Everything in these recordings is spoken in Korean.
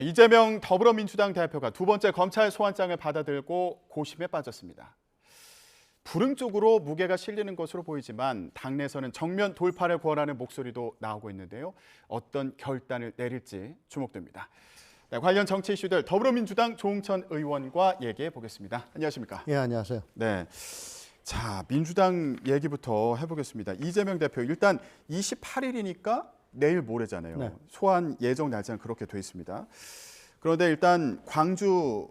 이재명 더불어민주당 대표가 두 번째 검찰 소환장을 받아들고 고심에 빠졌습니다. 불응 쪽으로 무게가 실리는 것으로 보이지만 당내에서는 정면 돌파를 권하는 목소리도 나오고 있는데요. 어떤 결단을 내릴지 주목됩니다. 네, 관련 정치 이슈들 더불어민주당 조응천 의원과 얘기해 보겠습니다. 안녕하십니까? 예, 안녕하세요. 네. 자, 민주당 얘기부터 해보겠습니다. 이재명 대표 일단 28일이니까 내일 모레잖아요. 네. 소환 예정 날짜는 그렇게 돼 있습니다. 그런데 일단 광주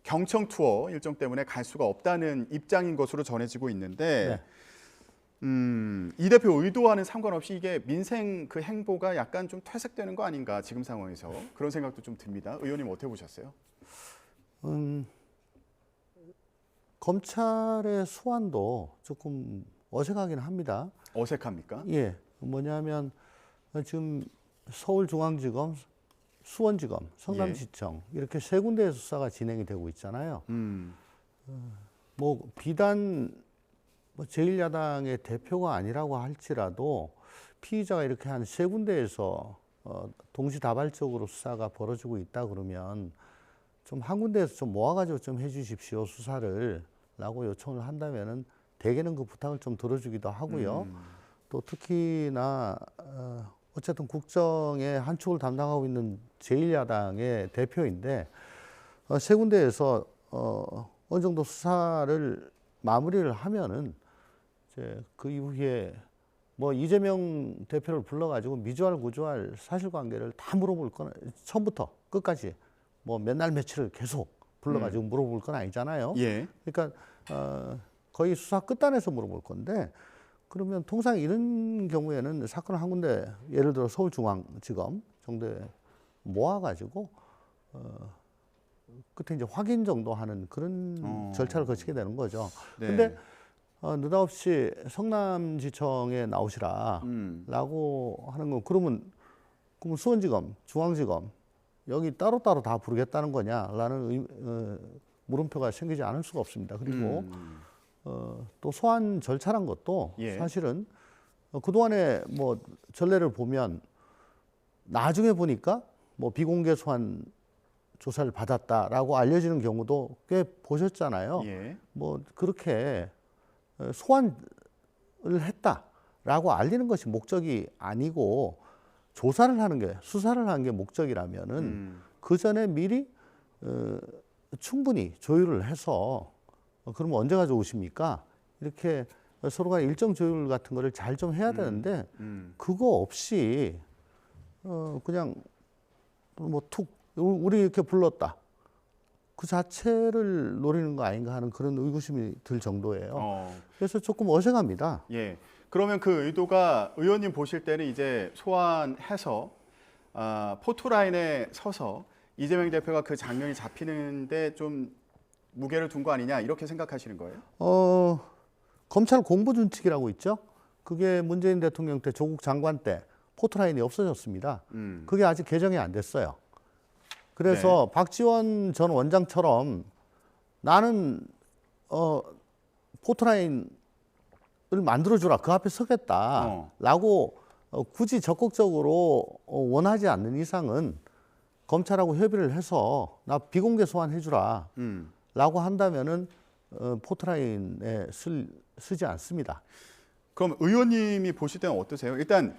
경청 투어 일정 때문에 갈 수가 없다는 입장인 것으로 전해지고 있는데 이 대표 의도와는 상관없이 이게 민생 그 행보가 약간 좀 퇴색되는 거 아닌가 지금 상황에서 그런 생각도 좀 듭니다. 의원님 어떻게 보셨어요? 검찰의 소환도 조금 어색하긴 합니다. 어색합니까? 예, 뭐냐면 지금 서울중앙지검, 수원지검, 성남시청 이렇게 세 군데에서 수사가 진행이 되고 있잖아요. 뭐 비단 뭐 제1야당의 대표가 아니라고 할지라도 피의자가 이렇게 한 세 군데에서 동시다발적으로 수사가 벌어지고 있다 그러면 좀 한 군데에서 좀 모아가지고 좀 해주십시오 수사를 라고 요청을 한다면은 대개는 그 부탁을 좀 들어주기도 하고요. 또 특히나 어쨌든 국정의 한 축을 담당하고 있는 제1야당의 대표인데 세 군데에서 어느 정도 수사를 마무리를 하면은 이제 그 이후에 뭐 이재명 대표를 불러가지고 미주알 구주알 사실관계를 다 물어볼 건 처음부터 끝까지 뭐 몇 날 며칠을 계속 불러가지고 물어볼 건 아니잖아요. 예. 그러니까 거의 수사 끝단에서 물어볼 건데 그러면 통상 이런 경우에는 사건을 한 군데 예를 들어 서울중앙지검 정도에 모아가지고 끝에 이제 확인 정도 하는 그런 절차를 거치게 되는 거죠. 네. 근데 느닷없이 성남지청에 나오시라라고 하는 건 그러면 수원지검, 중앙지검 여기 따로따로 다 부르겠다는 거냐라는 물음표가 생기지 않을 수가 없습니다. 그리고 또 소환 절차란 것도 예. 사실은 그동안에 뭐 전례를 보면 나중에 보니까 뭐 비공개 소환 조사를 받았다라고 알려지는 경우도 꽤 보셨잖아요. 예. 뭐 그렇게 소환을 했다라고 알리는 것이 목적이 아니고 조사를 하는 게 수사를 하는 게 목적이라면은 그 전에 미리 충분히 조율을 해서 그러면 언제 가져오십니까? 이렇게 서로가 일정 조율 같은 거를 잘 좀 해야 되는데 그거 없이 그냥 뭐 툭 우리 이렇게 불렀다. 그 자체를 노리는 거 아닌가 하는 그런 의구심이 들 정도예요. 그래서 조금 어색합니다. 예. 그러면 그 의도가 의원님 보실 때는 이제 소환해서 포토라인에 서서 이재명 대표가 그 장면이 잡히는데 좀 무게를 둔 거 아니냐 이렇게 생각하시는 거예요? 검찰 공보준칙이라고 있죠. 그게 문재인 대통령 때 조국 장관 때 포토라인이 없어졌습니다. 그게 아직 개정이 안 됐어요. 그래서 네. 박지원 전 원장처럼 나는 포토라인을 만들어주라 그 앞에 서겠다라고 굳이 적극적으로 원하지 않는 이상은 검찰하고 협의를 해서 나 비공개 소환해주라 라고 한다면은 포토라인에 쓰지 않습니다. 그럼 의원님이 보실 때는 어떠세요? 일단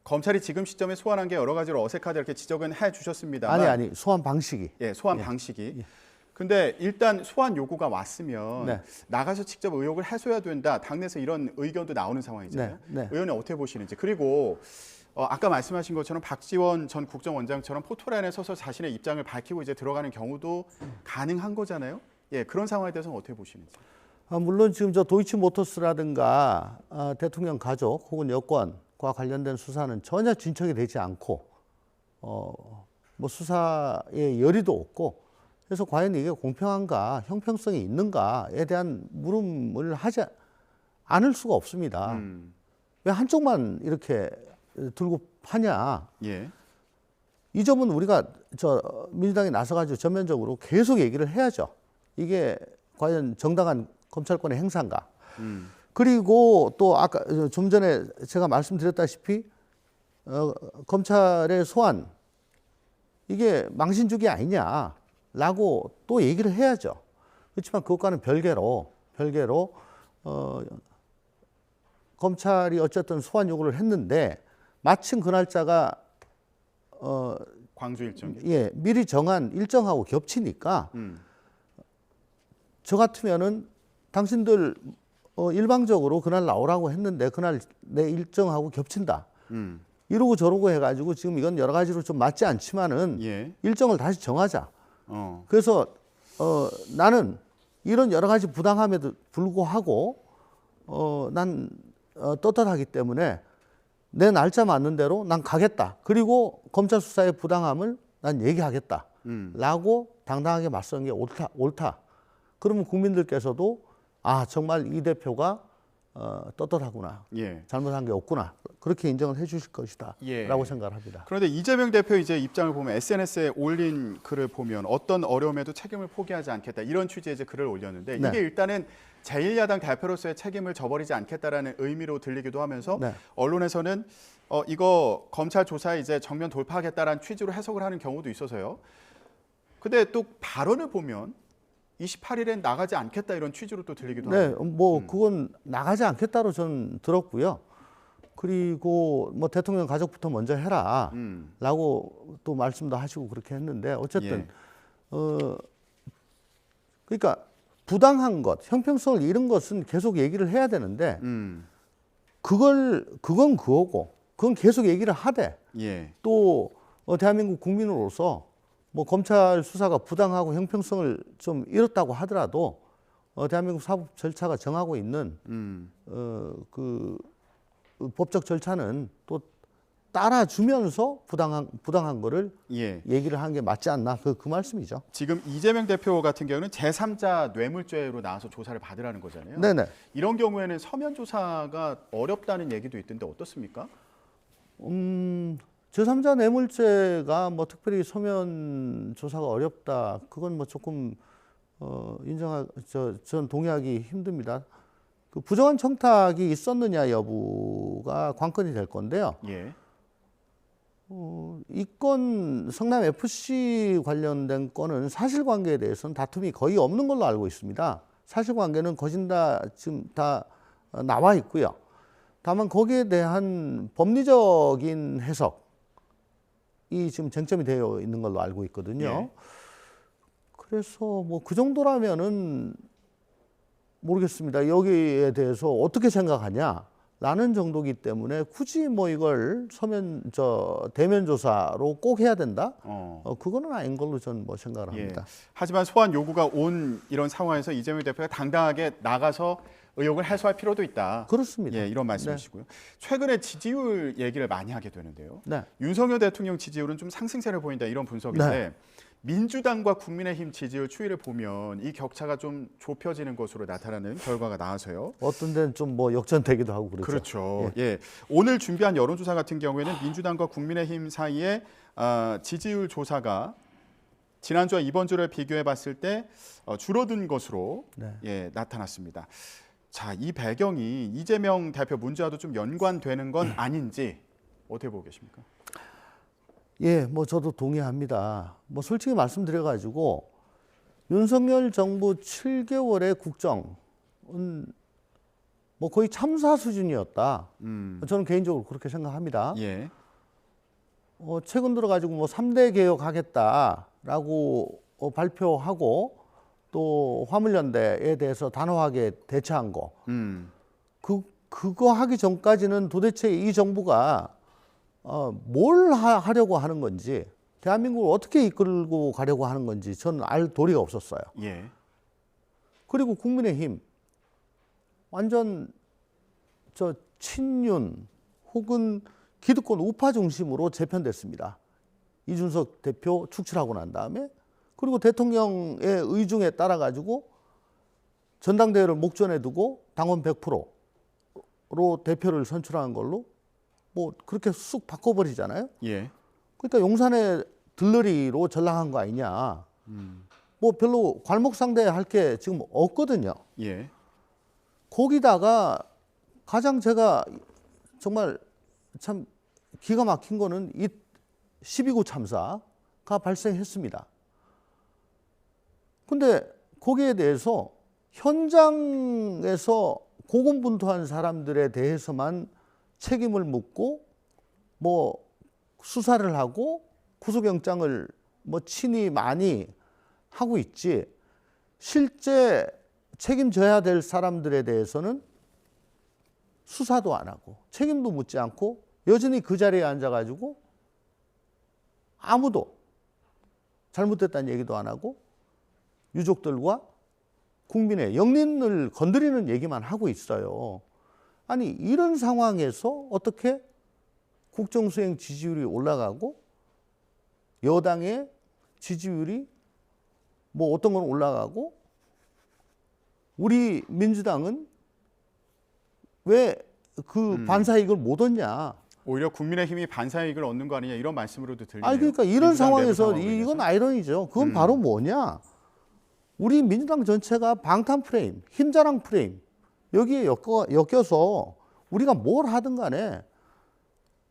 검찰이 지금 시점에 소환한 게 여러 가지로 어색하다 이렇게 지적은 해주셨습니다만 아니 소환 방식이. 예, 소환 방식이. 근데 일단 소환 요구가 왔으면 네. 나가서 직접 의혹을 해소해야 된다. 당내에서 이런 의견도 나오는 상황이잖아요. 네. 의원님 어떻게 보시는지. 그리고 아까 말씀하신 것처럼 박지원 전 국정원장처럼 포토라인에 서서 자신의 입장을 밝히고 이제 들어가는 경우도 가능한 거잖아요. 예, 그런 상황에 대해서는 어떻게 보시는지. 물론 지금 저 도이치모터스라든가 대통령 가족 혹은 여권과 관련된 수사는 전혀 진척이 되지 않고 뭐 수사에 열의도 없고 그래서 과연 이게 공평한가 형평성이 있는가에 대한 물음을 하지 않을 수가 없습니다. 왜 한쪽만 이렇게 들고 파냐? 예. 이 점은 우리가 민주당이 나서가지고 전면적으로 계속 얘기를 해야죠. 이게 과연 정당한 검찰권의 행사인가? 그리고 또 아까 좀 전에 제가 말씀드렸다시피 검찰의 소환 이게 망신주기 아니냐라고 또 얘기를 해야죠. 그렇지만 그것과는 별개로 검찰이 어쨌든 소환 요구를 했는데 마침 그 날짜가 광주 일정이. 예, 미리 정한 일정하고 겹치니까 저 같으면은 당신들 일방적으로 그날 나오라고 했는데 그날 내 일정하고 겹친다. 이러고 저러고 해가지고 지금 이건 여러 가지로 좀 맞지 않지만은 예. 일정을 다시 정하자. 어. 그래서 나는 이런 여러 가지 부당함에도 불구하고 난 떳떳하기 때문에 내 날짜 맞는 대로 난 가겠다. 그리고 검찰 수사의 부당함을 난 얘기하겠다. 라고 당당하게 맞서는 게 옳다. 그러면 국민들께서도 아 정말 이 대표가 떳떳하구나. 예. 잘못한 게 없구나. 그렇게 인정을 해 주실 것이다. 예. 라고 생각을 합니다. 그런데 이재명 대표 이제 입장을 보면 SNS에 올린 글을 보면 어떤 어려움에도 책임을 포기하지 않겠다. 이런 취지의 이제 글을 올렸는데 네. 이게 일단은 제1야당 대표로서의 책임을 져버리지 않겠다라는 의미로 들리기도 하면서 네. 언론에서는 이거 검찰 조사에 이제 정면 돌파하겠다라는 취지로 해석을 하는 경우도 있어서요. 근데 또 발언을 보면 28일엔 나가지 않겠다 이런 취지로 또 들리기도 네, 하고. 뭐 그건 나가지 않겠다로 저는 들었고요. 그리고 뭐 대통령 가족부터 먼저 해라라고 또 말씀도 하시고 그렇게 했는데 어쨌든 그러니까 부당한 것, 형평성을 잃은 것은 계속 얘기를 해야 되는데 그건 그거고 그건 계속 얘기를 하되 예. 또 대한민국 국민으로서 뭐 검찰 수사가 부당하고 형평성을 좀 잃었다고 하더라도 대한민국 사법 절차가 정하고 있는 그 법적 절차는 또 따라주면서 부당한 거를 예. 얘기를 하는 게 맞지 않나 그 말씀이죠. 지금 이재명 대표 같은 경우는 제3자 뇌물죄로 나와서 조사를 받으라는 거잖아요. 네네. 이런 경우에는 서면 조사가 어렵다는 얘기도 있던데 어떻습니까? 제3자 뇌물죄가 뭐 특별히 서면 조사가 어렵다. 그건 뭐 조금 전 동의하기 힘듭니다. 그 부정한 청탁이 있었느냐 여부가 관건이 될 건데요. 예. 이 건 성남 FC 관련된 건은 사실관계에 대해서는 다툼이 거의 없는 걸로 알고 있습니다. 사실관계는 거진다 지금 다 나와 있고요. 다만 거기에 대한 법리적인 해석이 지금 쟁점이 되어 있는 걸로 알고 있거든요. 예. 그래서 뭐 그 정도라면은 모르겠습니다. 여기에 대해서 어떻게 생각하냐라는 정도기 때문에 굳이 뭐 이걸 대면 조사로 꼭 해야 된다? 그거는 아닌 걸로 저는 뭐 생각을 예. 합니다. 하지만 소환 요구가 온 이런 상황에서 이재명 대표가 당당하게 나가서 의혹을 해소할 필요도 있다. 그렇습니다. 예, 이런 말씀이시고요. 최근에 지지율 얘기를 많이 하게 되는데요. 네. 윤석열 대통령 지지율은 좀 상승세를 보인다 이런 분석인데 민주당과 국민의힘 지지율 추이를 보면 이 격차가 좀 좁혀지는 것으로 나타나는 결과가 나와서요. 어떤 데는 좀 뭐 역전되기도 하고 그렇죠. 그렇죠. 예. 오늘 준비한 여론조사 같은 경우에는 민주당과 국민의힘 사이에 지지율 조사가 지난주와 이번 주를 비교해 봤을 때 줄어든 것으로 예, 나타났습니다. 자, 이 배경이 이재명 대표 문제와도 좀 연관되는 건 아닌지 어떻게 보고 계십니까? 예, 뭐 저도 동의합니다. 뭐 솔직히 말씀드려가지고 윤석열 정부 7개월의 국정은 뭐 거의 참사 수준이었다. 저는 개인적으로 그렇게 생각합니다. 예. 최근 들어가지고 뭐 3대 개혁하겠다라고 발표하고 또 화물연대에 대해서 단호하게 대처한 거. 그거 하기 전까지는 도대체 이 정부가 뭘 하려고 하는 건지, 대한민국을 어떻게 이끌고 가려고 하는 건지 저는 알 도리가 없었어요. 예. 그리고 국민의힘 완전 친윤 혹은 기득권 우파 중심으로 재편됐습니다. 이준석 대표 축출하고 난 다음에 그리고 대통령의 의중에 따라 가지고 전당대회를 목전에 두고 당원 100%로 대표를 선출한 걸로 뭐 그렇게 쑥 바꿔버리잖아요. 예. 그러니까 용산의 들러리로 전락한 거 아니냐. 뭐 별로 괄목상대할 게 지금 없거든요. 예. 거기다가 가장 제가 정말 참 기가 막힌 거는 이 12구 참사 발생했습니다. 근데 거기에 대해서 현장에서 고군분투한 사람들에 대해서만 책임을 묻고 뭐 수사를 하고 구속영장을 뭐 친히 많이 하고 있지, 실제 책임져야 될 사람들에 대해서는 수사도 안 하고 책임도 묻지 않고 여전히 그 자리에 앉아가지고 아무도 잘못됐다는 얘기도 안 하고 유족들과 국민의 영린을 건드리는 얘기만 하고 있어요. 아니, 이런 상황에서 어떻게 국정수행 지지율이 올라가고 여당의 지지율이 뭐 어떤 건 올라가고 우리 민주당은 왜 그 반사이익을 못 얻냐? 오히려 국민의힘이 반사이익을 얻는 거 아니냐 이런 말씀으로도 들리네요. 아니, 그러니까 이런 민주당 내부 상황에서 상황으로 인해서. 이건 아이러니죠. 그건 바로 뭐냐? 우리 민주당 전체가 방탄 프레임, 힘자랑 프레임 여기에 엮여서 우리가 뭘 하든 간에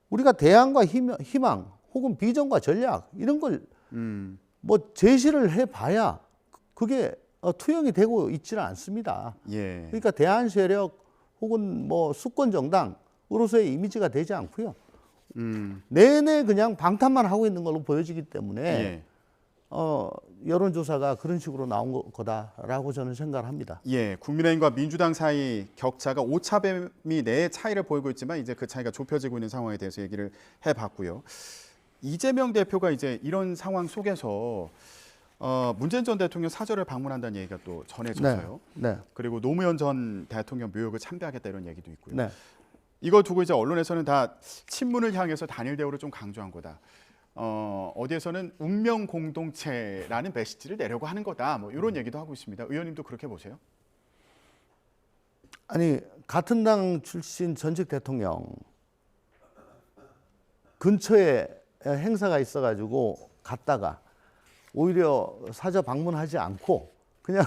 우리가 대안과 희망 혹은 비전과 전략 이런 걸 뭐 제시를 해봐야 그게 투영이 되고 있지는 않습니다. 예. 그러니까 대안 세력 혹은 뭐 수권 정당으로서의 이미지가 되지 않고요. 내내 그냥 방탄만 하고 있는 걸로 보여지기 때문에 예. 여론조사가 그런 식으로 나온 거다라고 저는 생각을 합니다. 예, 국민의힘과 민주당 사이 격차가 오차범위 내의 차이를 보이고 있지만 이제 그 차이가 좁혀지고 있는 상황에 대해서 얘기를 해봤고요. 이재명 대표가 이제 이런 상황 속에서 문재인 전 대통령 사저를 방문한다는 얘기가 또 전해졌어요. 네. 그리고 노무현 전 대통령 묘역을 참배하겠다 이런 얘기도 있고요. 네. 이거 두고 이제 언론에서는 다 친문을 향해서 단일 대우를 좀 강조한 거다. 어디에서는 운명 공동체라는 메시지를 내려고 하는 거다. 뭐 이런 얘기도 하고 있습니다. 의원님도 그렇게 보세요? 아니, 같은 당 출신 전직 대통령 근처에 행사가 있어가지고 갔다가 오히려 사저 방문하지 않고 그냥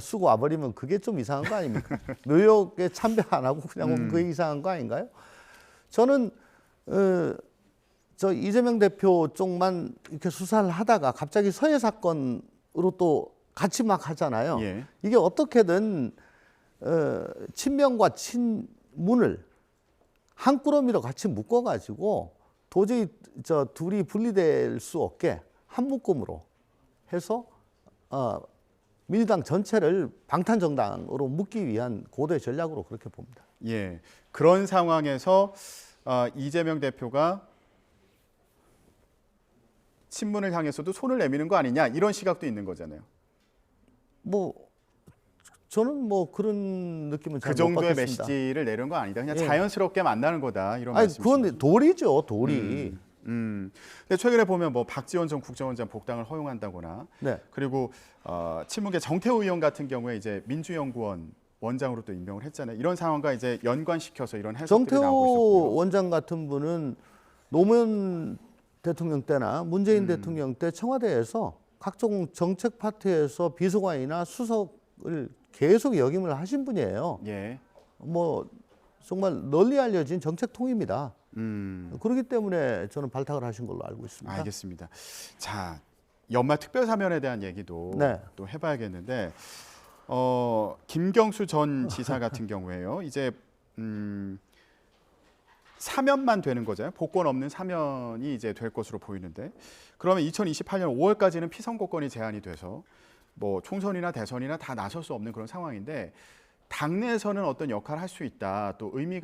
쓰고 와버리면 그게 좀 이상한 거 아닙니까? 묘역에 참배 안 하고 그냥 오면 그게 이상한 거 아닌가요? 저는 저 이재명 대표 쪽만 이렇게 수사를 하다가 갑자기 서해 사건으로 또 같이 막 하잖아요. 예. 이게 어떻게든 친명과 친문을 한 꾸러미로 같이 묶어가지고 도저히 저 둘이 분리될 수 없게 한 묶음으로 해서 민주당 전체를 방탄 정당으로 묶기 위한 고도의 전략으로 그렇게 봅니다. 예. 그런 상황에서 이재명 대표가 친문을 향해서도 손을 내미는 거 아니냐 이런 시각도 있는 거잖아요. 뭐 저는 뭐 그런 느낌은 잘 그 못 정도의 받겠습니다. 메시지를 내는 거 아니다. 그냥 예. 자연스럽게 만나는 거다 이런 아니, 말씀이시죠. 그건 도리죠, 도리. 근데 최근에 보면 뭐 박지원 전 국정원장 복당을 허용한다거나 네. 그리고 친문계 정태호 의원 같은 경우에 이제 민주연구원 원장으로 또 임명을 했잖아요. 이런 상황과 이제 연관시켜서 이런 해석들이 나오고 정태호 있었고요. 원장 같은 분은 노무현 대통령 때나 문재인 대통령 때 청와대에서 각종 정책 파트에서 비서관이나 수석을 계속 역임을 하신 분이에요. 예. 뭐 정말 널리 알려진 정책통입니다. 그렇기 때문에 저는 발탁을 하신 걸로 알고 있습니다. 알겠습니다. 자, 연말 특별사면에 대한 얘기도 네. 또 해봐야겠는데 김경수 전 지사 같은 경우에요. 이제 사면만 되는 거잖아요. 복권 없는 사면이 이제 될 것으로 보이는데 그러면 2028년 5월까지는 피선거권이 제한이 돼서 뭐 총선이나 대선이나 다 나설 수 없는 그런 상황인데 당내에서는 어떤 역할을 할 수 있다. 또 의미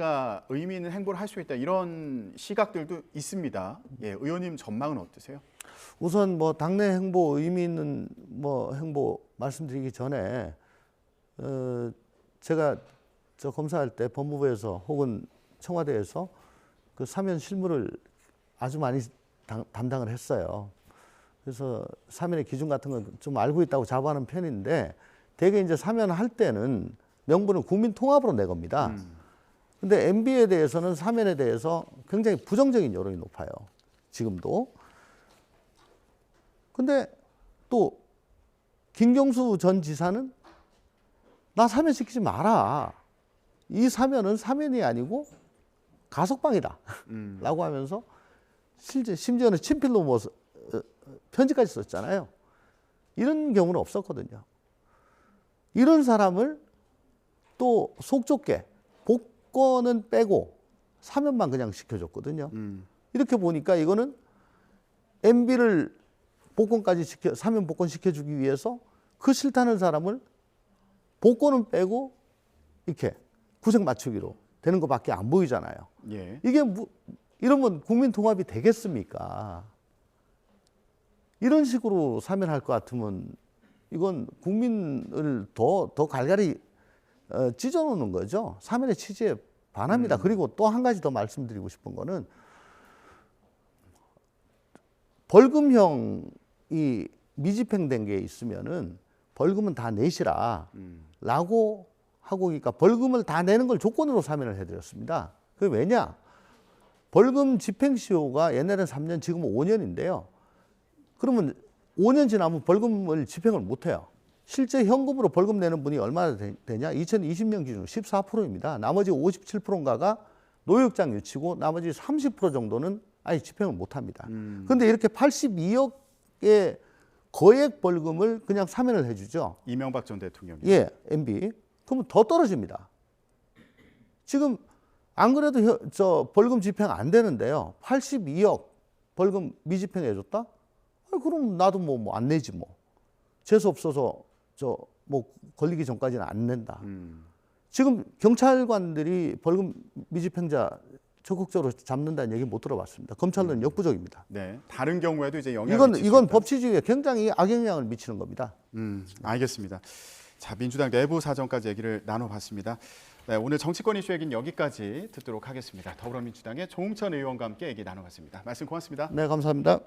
있는 행보를 할 수 있다. 이런 시각들도 있습니다. 예, 의원님 전망은 어떠세요? 우선 뭐 당내 행보 의미 있는 뭐 행보 말씀드리기 전에 제가 저 검사할 때 법무부에서 혹은 청와대에서 그 사면 실무를 아주 많이 담당을 했어요. 그래서 사면의 기준 같은 건 좀 알고 있다고 자부하는 편인데 대개 이제 사면할 때는 명분은 국민 통합으로 내 겁니다. 근데 MB에 대해서는 사면에 대해서 굉장히 부정적인 여론이 높아요. 지금도. 근데 또 김경수 전 지사는 나 사면시키지 마라. 이 사면은 사면이 아니고 가석방이다. 라고 하면서 심지어는 친필로 뭐 편지까지 썼잖아요. 이런 경우는 없었거든요. 이런 사람을 또 속 좁게 복권은 빼고 사면만 그냥 시켜줬거든요. 이렇게 보니까 이거는 MB를 복권까지 사면 복권 시켜주기 위해서 그 싫다는 사람을 복권은 빼고 이렇게 구색 맞추기로 되는 것밖에 안 보이잖아요. 예. 이게 이러면 국민 통합이 되겠습니까? 이런 식으로 사면할 것 같으면 이건 국민을 더 갈갈이 찢어놓는 거죠. 사면의 취지에 반합니다. 그리고 또 한 가지 더 말씀드리고 싶은 거는 벌금형이 미집행된 게 있으면은 벌금은 다 내시라라고 하고, 그러니까 벌금을 다 내는 걸 조건으로 사면을 해드렸습니다. 그게 왜냐? 벌금 집행시효가 옛날엔 3년, 지금은 5년인데요. 그러면 5년 지나면 벌금을 집행을 못해요. 실제 현금으로 벌금 내는 분이 얼마나 되냐? 2020년 기준 14%입니다. 나머지 57%인가가 노역장 유치고 나머지 30% 정도는 아예 집행을 못합니다. 그런데 이렇게 82억의 거액 벌금을 그냥 사면을 해주죠. 이명박 전 대통령이. 예, MB. 그러면 더 떨어집니다. 지금 안 그래도 저 벌금 집행 안 되는데요. 82억 벌금 미집행해줬다? 그럼 나도 뭐 안 내지 뭐. 재수 없어서 저 뭐 걸리기 전까지는 안 낸다. 지금 경찰관들이 벌금 미집행자 적극적으로 잡는다는 얘기 못 들어봤습니다. 검찰은 역부족입니다. 네. 다른 경우에도 이제 영향을 미칠 수 이건 있다. 법 취지에 굉장히 악영향을 미치는 겁니다. 알겠습니다. 자, 민주당 내부 사정까지 얘기를 나눠봤습니다. 네, 오늘 정치권 이슈 얘기는 여기까지 듣도록 하겠습니다. 더불어민주당의 조홍천 의원과 함께 얘기 나눠봤습니다. 말씀 고맙습니다. 네, 감사합니다.